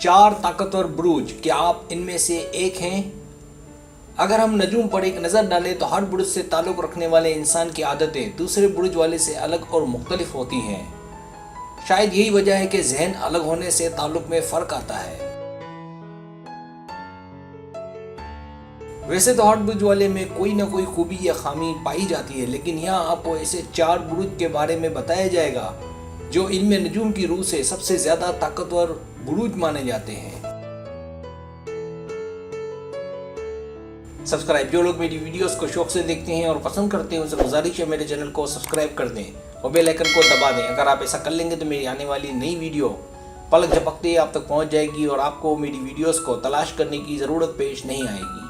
4 ताकतवर बुरुज, क्या आप इनमें से एक हैं? अगर हम नजूम पर एक नज़र डालें तो हर बुरुज से ताल्लुक़ रखने वाले इंसान की आदतें दूसरे बुरुज वाले से अलग और मुख्तलिफ होती हैं। शायद यही वजह है कि जहन अलग होने से ताल्लुक़ में फ़र्क आता है। वैसे तो हर बुरुज वाले में कोई ना कोई खूबी या खामी पाई जाती है, लेकिन यहाँ आपको ऐसे 4 बुरुज के बारे में बताया जाएगा जो इल्म नजूम की रूह से सबसे ज़्यादा ताकतवर बुरुज माने जाते हैं। सब्सक्राइब, जो लोग मेरी वीडियोस को शौक से देखते हैं और पसंद करते हैं उनसे गुजारिश है मेरे चैनल को सब्सक्राइब कर दें और बेल आइकन को दबा दें। अगर आप ऐसा कर लेंगे तो मेरी आने वाली नई वीडियो पलक झपकते ही आप तक पहुंच जाएगी और आपको मेरी वीडियोस को तलाश करने की ज़रूरत पेश नहीं आएगी।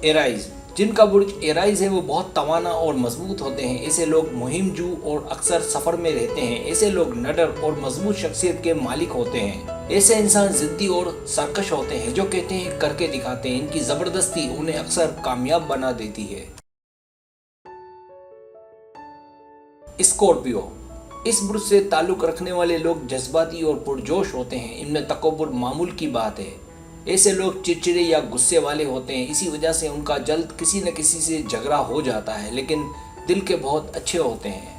एराइज, जिनका बुर्ज एराइज है वो बहुत तवाना और मजबूत होते हैं। ऐसे लोग मुहिम जू और अक्सर सफ़र में रहते हैं। ऐसे लोग निडर और मजबूत शख्सियत के मालिक होते हैं। ऐसे इंसान जिद्दी और सरकश होते हैं, जो कहते हैं करके दिखाते हैं। इनकी ज़बरदस्ती उन्हें अक्सर कामयाब बना देती है। स्कॉर्पियो, इस बुर्ज से ताल्लुक़ रखने वाले लोग जज्बाती और पुरजोश होते हैं। इनमें तकब्बुर मामूल की बात है। ऐसे लोग चिड़चिड़े या गुस्से वाले होते हैं, इसी वजह से उनका जल्द किसी न किसी से झगड़ा हो जाता है, लेकिन दिल के बहुत अच्छे होते हैं।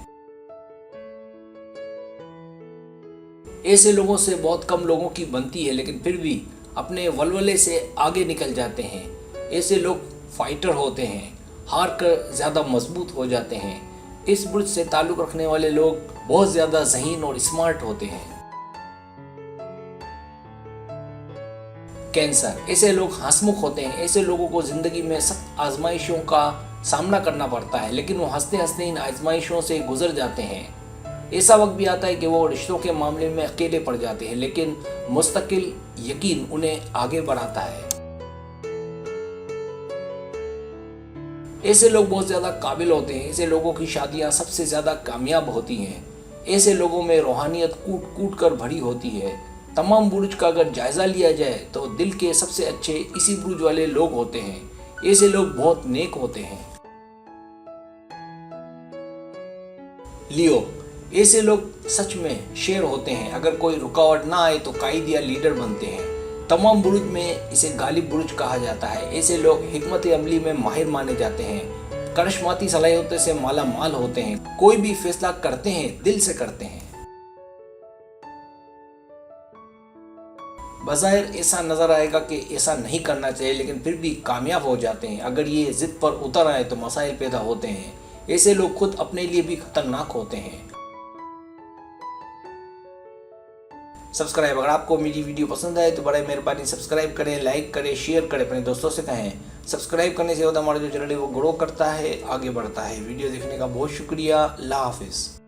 ऐसे लोगों से बहुत कम लोगों की बनती है, लेकिन फिर भी अपने वलवले से आगे निकल जाते हैं। ऐसे लोग फाइटर होते हैं, हार कर ज़्यादा मजबूत हो जाते हैं। इस बुर्ज से ताल्लुक़ रखने वाले लोग बहुत ज़्यादा ज़हीन और स्मार्ट होते हैं। कैंसर, ऐसे लोग हंसमुख होते हैं। ऐसे लोगों को ज़िंदगी में सख्त आजमाइशों का सामना करना पड़ता है, लेकिन वो हंसते हंसते इन आजमाइशों से गुजर जाते हैं। ऐसा वक्त भी आता है कि वो रिश्तों के मामले में अकेले पड़ जाते हैं, लेकिन मुस्तकिल यकीन उन्हें आगे बढ़ाता है। ऐसे लोग बहुत ज़्यादा काबिल होते हैं। ऐसे लोगों की शादियाँ सबसे ज़्यादा कामयाब होती हैं। ऐसे लोगों में रूहानियत कूट कूट कर भरी होती है। तमाम बुरुज का अगर जायज़ा लिया जाए तो दिल के सबसे अच्छे इसी बुरुज वाले लोग होते हैं। ऐसे लोग बहुत नेक होते हैं। लियो, ऐसे लोग सच में शेर होते हैं। अगर कोई रुकावट ना आए तो कायद या लीडर बनते हैं। तमाम बुरुज में इसे गालिब बुरुज कहा जाता है। ऐसे लोग हिकमत अमली में माहिर माने जाते हैं। करिश्माती सलाहियतों से माला माल होते हैं। कोई भी फैसला करते हैं दिल से करते हैं। बज़ाहिर ऐसा नज़र आएगा कि ऐसा नहीं करना चाहिए, लेकिन फिर भी कामयाब हो जाते हैं। अगर ये ज़िद पर उतर आए तो मसाइल पैदा होते हैं। ऐसे लोग खुद अपने लिए भी खतरनाक होते हैं। सब्सक्राइब, अगर आपको मेरी वीडियो पसंद आए तो बड़े मेहरबानी सब्सक्राइब करें, लाइक करें, शेयर करें, अपने दोस्तों से कहें। सब्सक्राइब करने से होता हमारा जो चैनल है वो ग्रो करता है, आगे बढ़ता है। वीडियो देखने का बहुत शुक्रिया। अल्लाह हाफिज़।